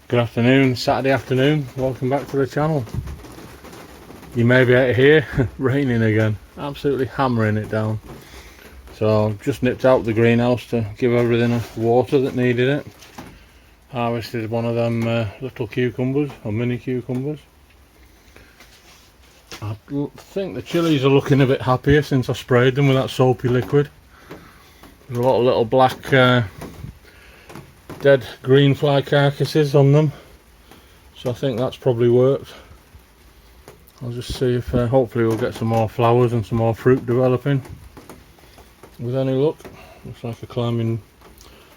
Good afternoon, Saturday afternoon, welcome back to the channel. You may be able to hear raining again, absolutely hammering it down. So I've just nipped out the greenhouse to give everything a water that needed it. Harvested one of them little cucumbers, or mini cucumbers. I think the chilies are looking a bit happier since I sprayed them with that soapy liquid. There's a lot of little black dead green fly carcasses on them, so I think that's probably worked. I'll just see if hopefully we'll get some more flowers and some more fruit developing with any luck. Looks like an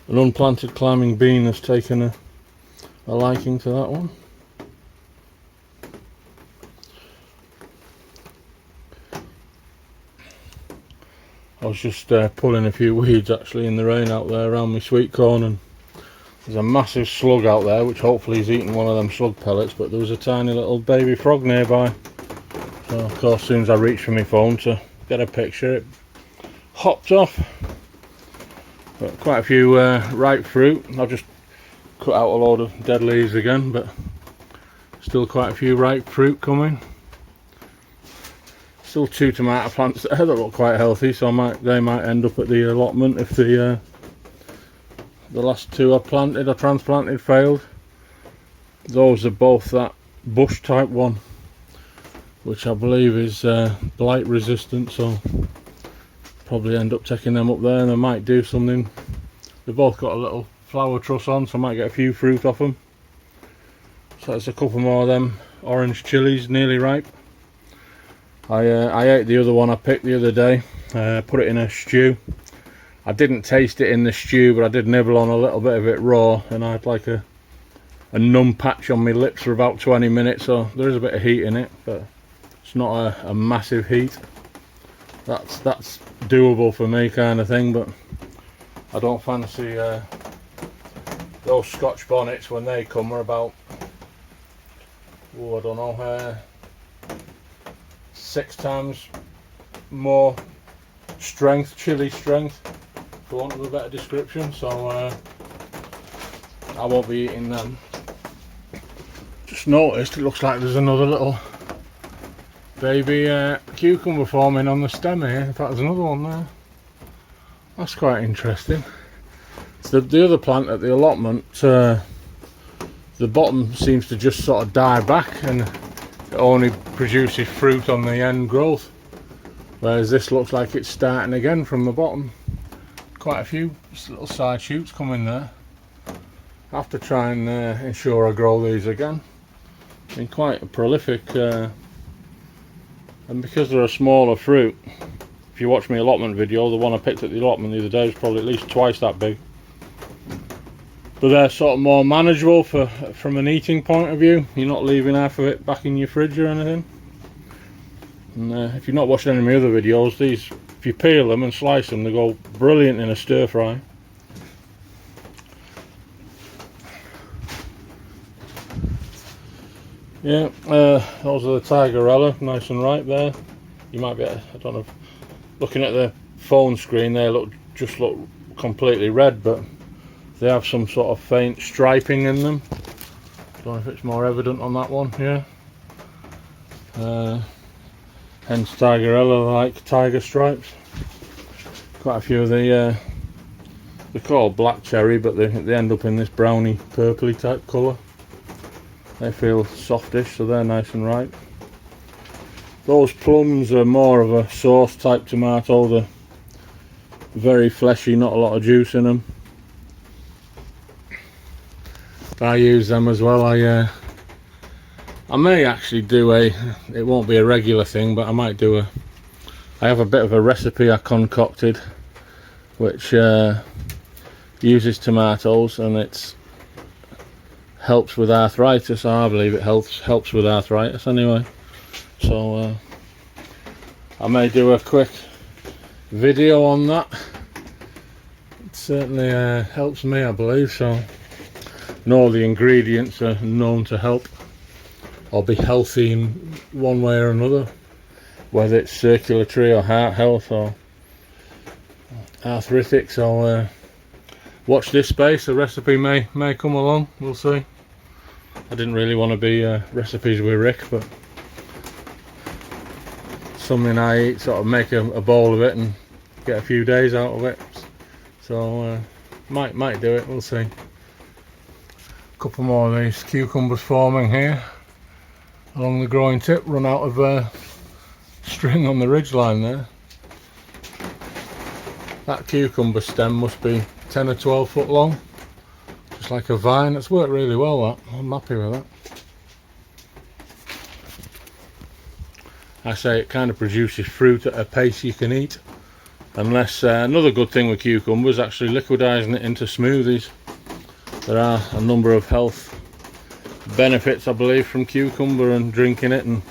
unplanted climbing bean has taken a liking to that one. I was just pulling a few weeds actually in the rain out there around my sweet corn, and there's a massive slug out there which hopefully he's eating one of them slug pellets, but there was a tiny little baby frog nearby. So of course as soon as I reached for my phone to get a picture, it hopped off. But quite a few ripe fruit. I've just cut out a load of dead leaves again, but still quite a few ripe fruit coming. Still 2 tomato plants there that look quite healthy, so they might end up at the allotment if the last 2 I planted or transplanted failed. Those are both that bush type one, which I believe is blight resistant, so probably end up taking them up there and I might do something. They've both got a little flower truss on, so I might get a few fruit off them. So there's a couple more of them orange chilies nearly ripe. I ate the other one I picked the other day, put it in a stew. I didn't taste it in the stew, but I did nibble on a little bit of it raw, and I had like a numb patch on my lips for about 20 minutes, so there is a bit of heat in it, but it's not a massive heat. That's doable for me kind of thing, but I don't fancy those Scotch bonnets when they come are about, I don't know, 6 times more strength, chili strength, for want of a better description, so I won't be eating them. Just noticed it looks like there's another little baby cucumber forming on the stem here. In fact, there's another one there. That's quite interesting. The other plant at the allotment, the bottom seems to just sort of die back and it only produces fruit on the end growth, whereas this looks like it's starting again from the bottom. Quite a few little side shoots coming there. I have to try and ensure I grow these again. Been quite a prolific, and because they're a smaller fruit, if you watch my allotment video, the one I picked at the allotment the other day was probably at least twice that big. But they're sort of more manageable from an eating point of view. You're not leaving half of it back in your fridge or anything. And if you've not watched any of my other videos, these, if you peel them and slice them, they go brilliant in a stir fry. Yeah, those are the Tigerella, nice and ripe there. You might be, I don't know, looking at the phone screen, they just look completely red, but they have some sort of faint striping in them. Don't know if it's more evident on that one here. Hence Tigerella like tiger stripes. Quite a few of the they're called black cherry, but they end up in this browny purpley type colour. They feel softish, so they're nice and ripe. Those plums are more of a sauce type tomato. They're very fleshy, not a lot of juice in them. I use them as well. I may actually do it won't be a regular thing, but I might do I have a bit of a recipe I concocted which uses tomatoes, and it helps with arthritis. I believe it helps with arthritis anyway, so I may do a quick video on that. It certainly helps me, I believe, so. And all the ingredients are known to help or be healthy in one way or another, whether it's circulatory or heart health or arthritic. So watch this space, a recipe may come along, we'll see. I didn't really want to be recipes with Rick, but something I eat, sort of make a bowl of it and get a few days out of it. So might do it, we'll see. A couple more of these cucumbers forming here along the growing tip, run out of string on the ridge line there. That cucumber stem must be 10 or 12 foot long, just like a vine. It's worked really well, that. I'm happy with that. I say it kind of produces fruit at a pace you can eat, unless another good thing with cucumbers, actually liquidizing it into smoothies. There are a number of health benefits, I believe, from cucumber and drinking it, and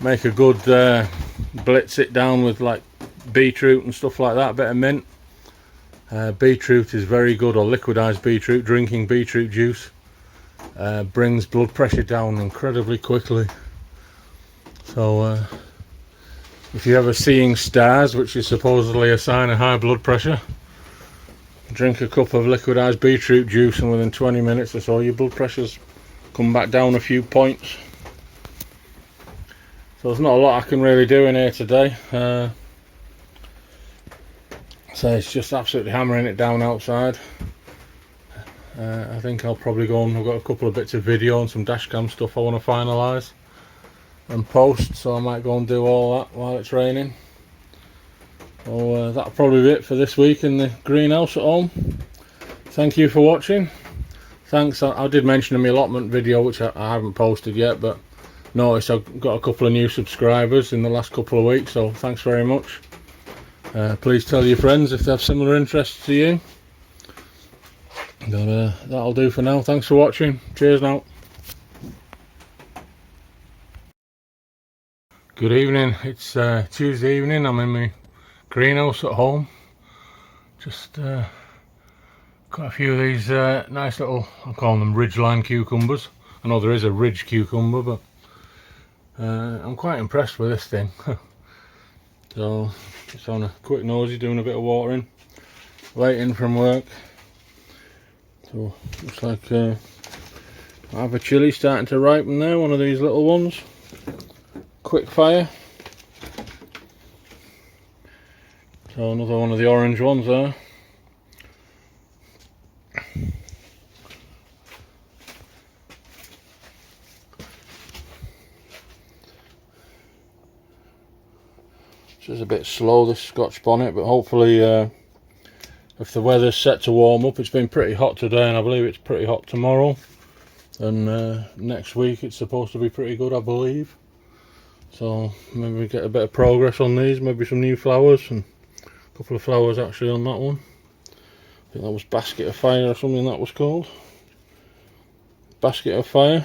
make a good blitz it down with like beetroot and stuff like that, a bit of mint. Beetroot is very good, or liquidized beetroot. Drinking beetroot juice brings blood pressure down incredibly quickly. So if you're ever seeing stars, which is supposedly a sign of high blood pressure, drink a cup of liquidized beetroot juice and within 20 minutes or so your blood pressure's come back down a few points. So there's not a lot I can really do in here today. So it's just absolutely hammering it down outside. I think I'll probably go on. I've got a couple of bits of video and some dashcam stuff I want to finalise and post, so I might go and do all that while it's raining. So that'll probably be it for this week in the greenhouse at home. Thank you for watching. Thanks. I did mention in my allotment video, which I haven't posted yet, but noticed I've got a couple of new subscribers in the last couple of weeks, so thanks very much. Please tell your friends if they have similar interests to you. But that'll do for now. Thanks for watching. Cheers now. Good evening. It's Tuesday evening. I'm in my greenhouse at home. Just got a few of these nice little, I'll call them ridgeline cucumbers. I know there is a ridge cucumber, but I'm quite impressed with this thing. So just on a quick nosy, doing a bit of watering, waiting from work. So looks like I have a chilli starting to ripen there, one of these little ones. Quick fire. So another one of the orange ones there. It's a bit slow, this Scotch bonnet, but hopefully if the weather's set to warm up, it's been pretty hot today and I believe it's pretty hot tomorrow, and next week it's supposed to be pretty good, I believe. So maybe we get a bit of progress on these, maybe some new flowers, and a couple of flowers actually on that one. I think that was Basket of Fire or something that was called. Basket of Fire.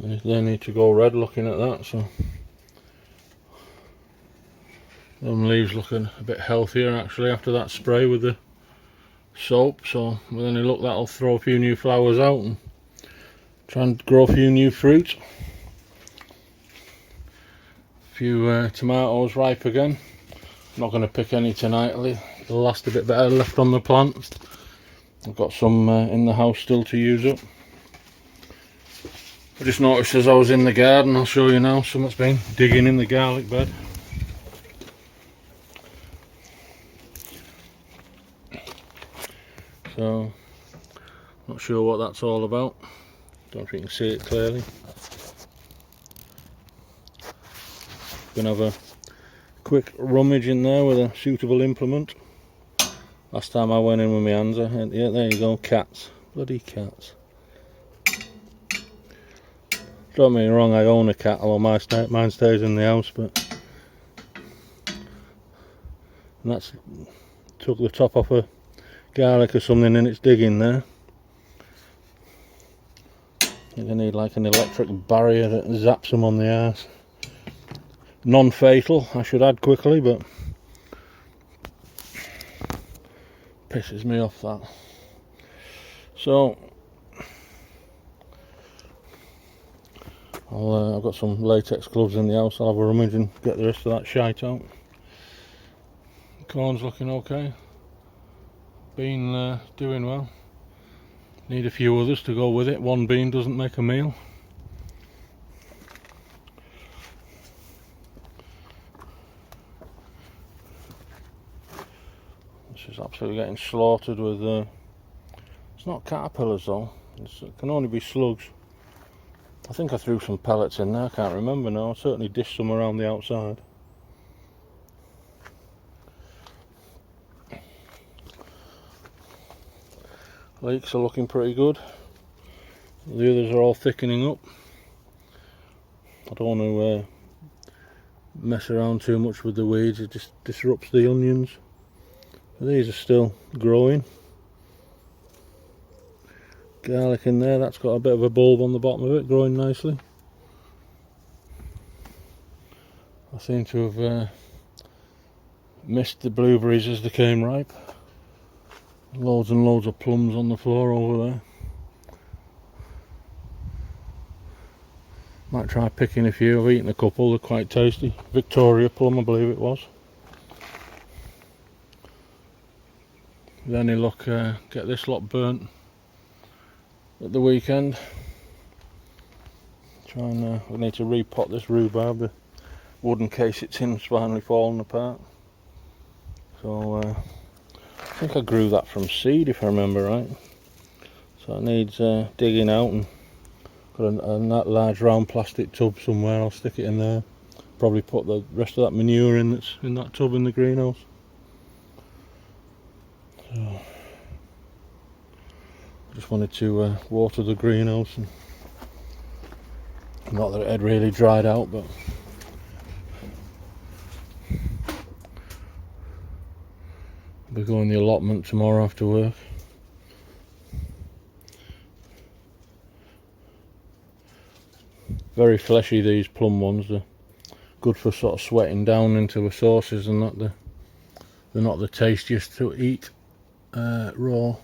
They need to go red looking at that, so them leaves looking a bit healthier actually after that spray with the soap. So with any luck that'll throw a few new flowers out and try and grow a few new fruit. A few tomatoes ripe again. I'm not going to pick any tonight, they'll last a bit better left on the plant. I've got some in the house still to use up. I just noticed as I was in the garden, I'll show you now, someone's been digging in the garlic bed. So, not sure what that's all about. Don't know if you can see it clearly. Gonna have a quick rummage in there with a suitable implement. Last time I went in with my hands, yeah, there you go, cats. Bloody cats. Don't get me wrong, I own a cat, although mine stays in the house, but and that's took the top off a garlic or something and it's digging there. I think I need like an electric barrier that zaps them on the arse. Non-fatal, I should add quickly, but pisses me off that. So I've got some latex gloves in the house. I'll have a rummage and get the rest of that shite out. The corn's looking okay. been doing well. Need a few others to go with it. One bean doesn't make a meal. This is absolutely getting slaughtered with it's not caterpillars though, it can only be slugs. I think I threw some pellets in there, I can't remember now. I certainly dished some around the outside. Leeks are looking pretty good. The others are all thickening up. I don't want to mess around too much with the weeds, it just disrupts the onions. These are still growing. Garlic in there, that's got a bit of a bulb on the bottom of it, growing nicely. I seem to have missed the blueberries as they came ripe. Loads and loads of plums on the floor over there. Might try picking a few. I've eaten a couple, they're quite tasty. Victoria plum, I believe it was. With any luck, get this lot burnt at the weekend. Try and we need to repot this rhubarb. The wooden case it's in is finally falling apart. So I think I grew that from seed if I remember right. So it needs digging out, and got a large round plastic tub somewhere. I'll stick it in there. Probably put the rest of that manure in that's in that tub in the greenhouse. So I just wanted to water the greenhouse, and not that it had really dried out, but I'll be going the allotment tomorrow after work. Very fleshy, these plum ones. They're good for sort of sweating down into the sauces, and they're not the tastiest to eat raw.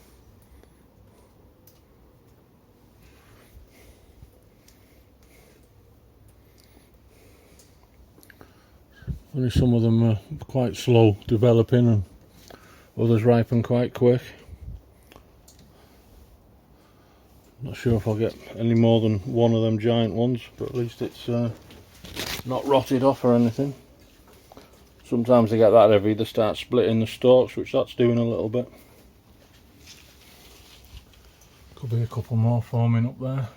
Only some of them are quite slow developing, and others ripen quite quick. Not sure if I'll get any more than one of them giant ones, but at least it's not rotted off or anything. Sometimes they get that heavy, they start splitting the stalks, which that's doing a little bit. Could be a couple more forming up there.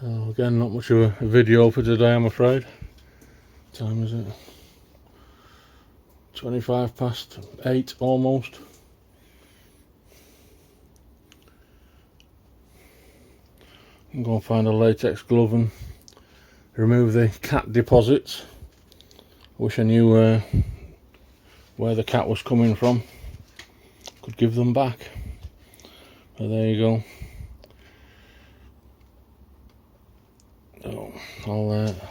So again, not much of a video for today, I'm afraid. What time is it? 8:25 almost. I'm going to find a latex glove and remove the cat deposits. Wish I knew where the cat was coming from. Could give them back. But there you go. So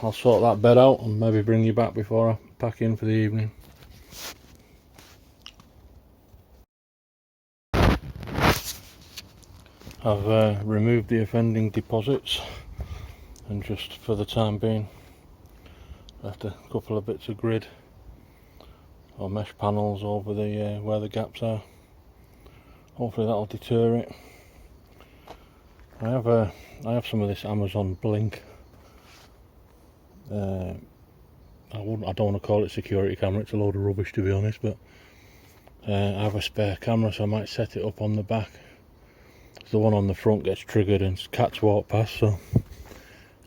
I'll sort that bed out and maybe bring you back before I pack in for the evening. I've removed the offending deposits, and just for the time being left a couple of bits of grid or mesh panels over the where the gaps are. Hopefully that'll deter it. I have some of this Amazon Blink. I don't want to call it security camera, it's a load of rubbish to be honest, but I have a spare camera, so I might set it up on the back. The one on the front gets triggered and cats walk past, so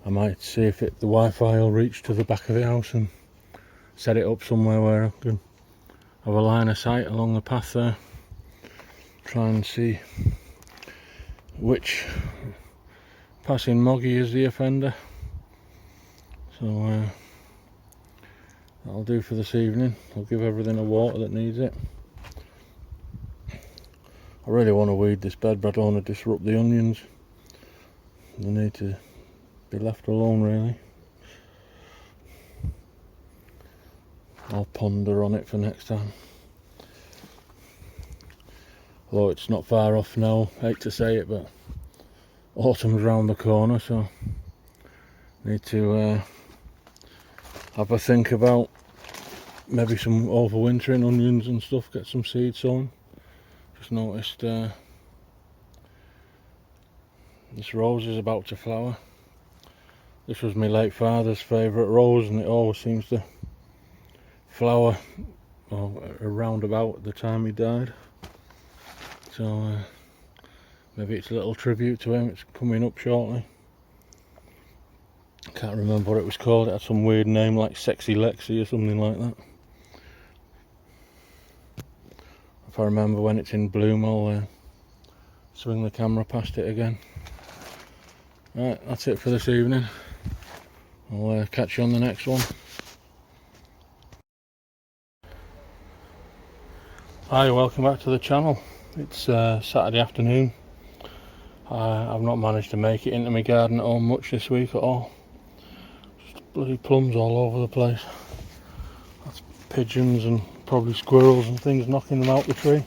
I might see if the Wi-Fi will reach to the back of the house and set it up somewhere where I can have a line of sight along the path there. Try and see which passing moggy is the offender. So that'll do for this evening. I'll give everything a water that needs it. I really want to weed this bed, but I don't want to disrupt the onions. They need to be left alone really. I'll ponder on it for next time. Although it's not far off now, I hate to say it, but autumn's round the corner, so need to have a think about maybe some overwintering onions and stuff, get some seed sown. Just noticed this rose is about to flower. This was my late father's favourite rose, and it always seems to flower around about the time he died. So maybe it's a little tribute to him. It's coming up shortly. I can't remember what it was called. It had some weird name like Sexy Lexi or something like that. If I remember when it's in bloom, I'll swing the camera past it again. Right, that's it for this evening. I'll catch you on the next one. Hi, welcome back to the channel. It's Saturday afternoon. I've not managed to make it into my garden at home much this week at all. Just bloody plums all over the place. That's pigeons and probably squirrels and things knocking them out the tree.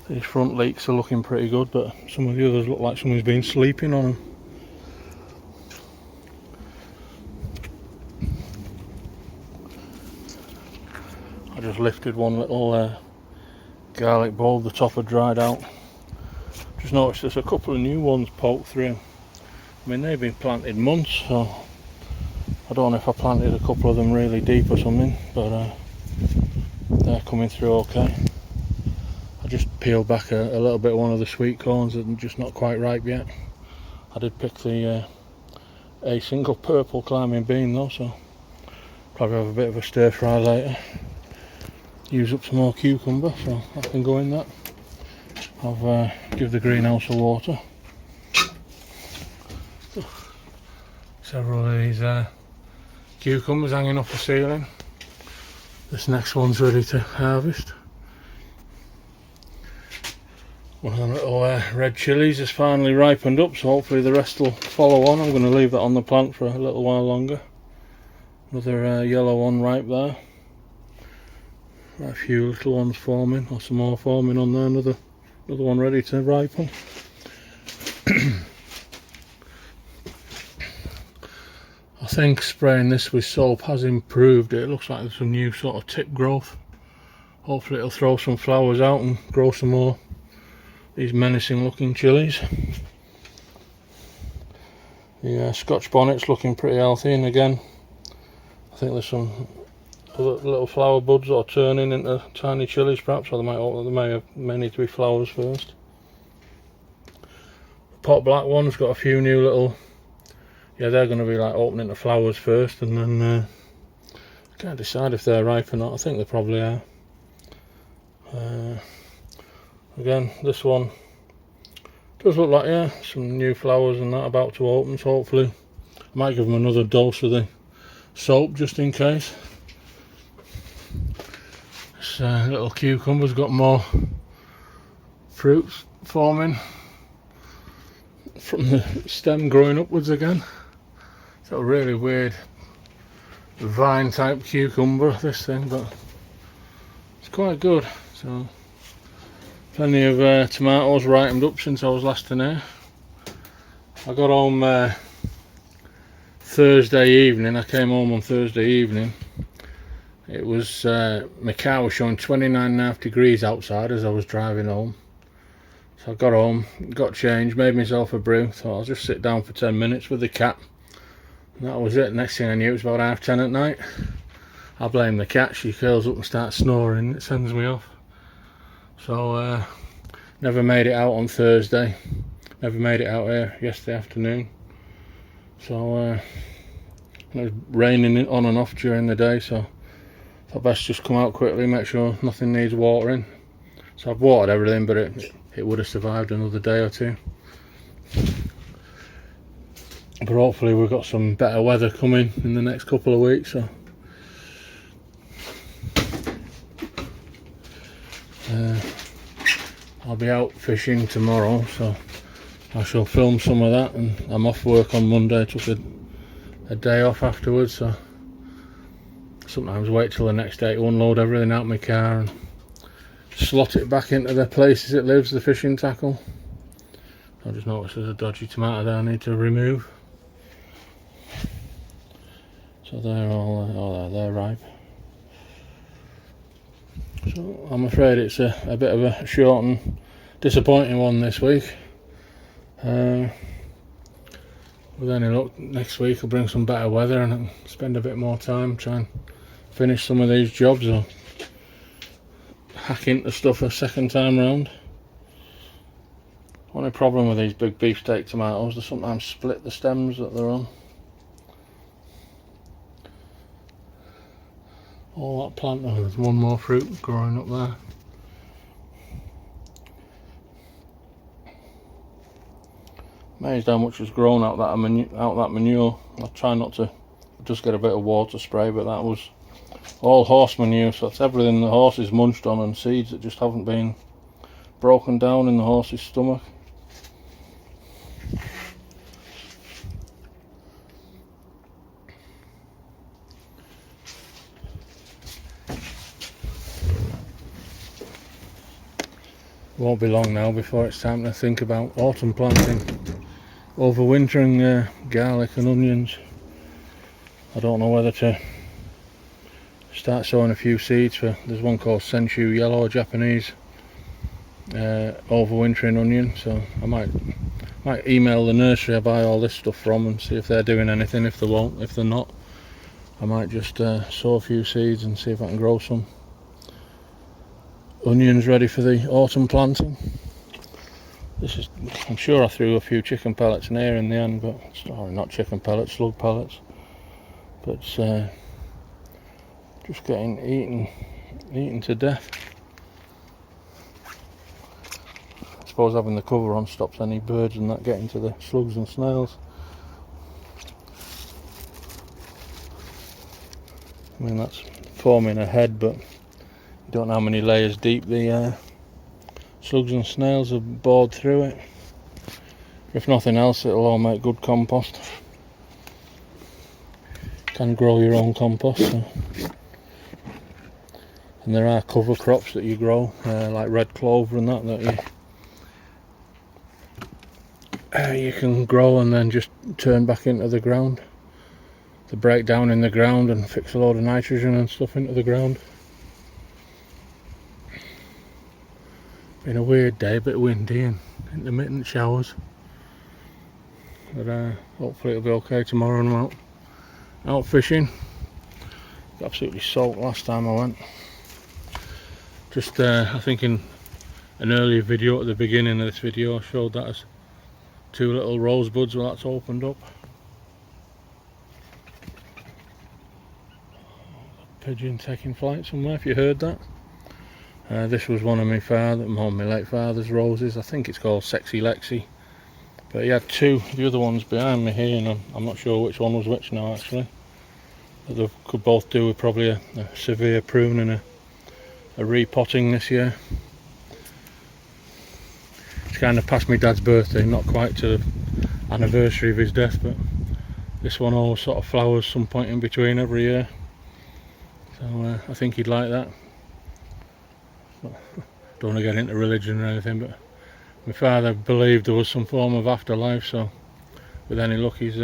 These front leeks are looking pretty good, but some of the others look like someone's been sleeping on them. I just lifted one little garlic bulb, the top had dried out. Just noticed there's a couple of new ones poked through. I mean, they've been planted months, so I don't know if I planted a couple of them really deep or something, but they're coming through okay. I just peeled back a little bit of one of the sweet corns that are just not quite ripe yet. I did pick a single purple climbing bean though, so probably have a bit of a stir fry later. Use up some more cucumber, so that can go in that. I've give the greenhouse a water. Several of these cucumbers hanging off the ceiling. This next one's ready to harvest. One of the little red chilies has finally ripened up, so hopefully the rest will follow on. I'm going to leave that on the plant for a little while longer. Another yellow one ripe there. A few little ones forming, or some more forming on there. Another one ready to ripen. I think spraying this with soap has improved it. It looks like there's some new sort of tip growth. Hopefully it'll throw some flowers out and grow some more these menacing looking chilies. The Scotch bonnet's looking pretty healthy, and again I think there's some little flower buds that are turning into tiny chilies perhaps, or they may need to be flowers first. The pot black one's got a few new little, yeah, they're going to be like opening to flowers first, and then I can't decide if they're ripe or not. I think they probably are. Again, this one does look like, yeah, some new flowers and that about to open, so hopefully I might give them another dose of the soap just in case. This little cucumber's got more fruits forming from the stem growing upwards again. It's a really weird vine type cucumber, this thing, but it's quite good. So plenty of tomatoes ripened up since I was last in here. I got home Thursday evening. I came home on Thursday evening. It was my car was showing 29.5 degrees outside as I was driving home. So I got home, got changed, made myself a brew. Thought I'll just sit down for 10 minutes with the cat. And that was it. Next thing I knew, it was about 10:30 at night. I blame the cat. She curls up and starts snoring. It sends me off. So never made it out on Thursday. Never made it out here yesterday afternoon. So it was raining on and off during the day, so I thought best just come out quickly, make sure nothing needs watering. So I've watered everything, but it would have survived another day or two. But hopefully we've got some better weather coming in the next couple of weeks. So I'll be out fishing tomorrow, so I shall film some of that, and I'm off work on Monday. I took a day off afterwards, so sometimes wait till the next day to unload everything out of my car and slot it back into the places it lives, the fishing tackle. I just noticed there's a dodgy tomato there I need to remove. So they're all, they're ripe. So I'm afraid it's a bit of a short and disappointing one this week. With any luck, next week I'll bring some better weather and I'll spend a bit more time trying to finish some of these jobs or hack into stuff a second time round. Only problem with these big beefsteak tomatoes, they sometimes split the stems that they're on. All that plant, oh, there's one more fruit growing up there. Amazed how much has grown out that manure. I try not to just get a bit of water spray, but that was all horse manure, so that's everything the horses munched on and seeds that just haven't been broken down in the horse's stomach. Won't be long now before it's time to think about autumn planting. Overwintering garlic and onions. I don't know whether to start sowing a few seeds for, there's one called Senchu Yellow Japanese overwintering onion, so I might email the nursery I buy all this stuff from and see if they're doing anything. If they won't, if they're not, I might just sow a few seeds and see if I can grow some onions ready for the autumn planting. This is, I'm sure I threw a few chicken pellets in here in the end, but sorry, not chicken pellets, slug pellets. But just getting eaten to death. I suppose having the cover on stops any birds and that getting to the slugs and snails. I mean, that's forming a head, but you don't know how many layers deep the slugs and snails have bored through it. If nothing else, it'll all make good compost. You can grow your own compost. So. And there are cover crops that you grow, like red clover and that you can grow and then just turn back into the ground. They break down in the ground and fix a load of nitrogen and stuff into the ground. Been a weird day, a bit windy and intermittent showers. But hopefully it'll be okay tomorrow when I'm out fishing. Got absolutely soaked last time I went. Just I think in an earlier video at the beginning of this video I showed that as two little rosebuds. Well, that's opened up. Pigeon taking flight somewhere, if you heard that. This was one of my late father's roses. I think it's called Sexy Lexi. But he had two, the other one's behind me here, and I'm not sure which one was which now actually. But they could both do with probably a severe prune and a repotting this year. It's kind of past my dad's birthday, not quite to the anniversary of his death, but this one always sort of flowers some point in between every year. So I think he'd like that. Don't want to get into religion or anything, but my father believed there was some form of afterlife, so with any luck he's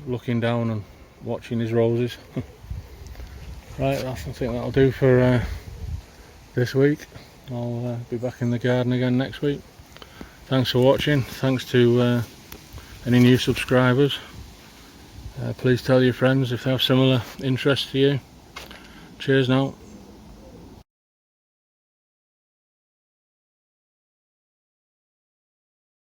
looking down and watching his roses. Right, I think that'll do for this week. I'll be back in the garden again next week. Thanks for watching. Thanks to any new subscribers. Please tell your friends if they have similar interests to you. Cheers now.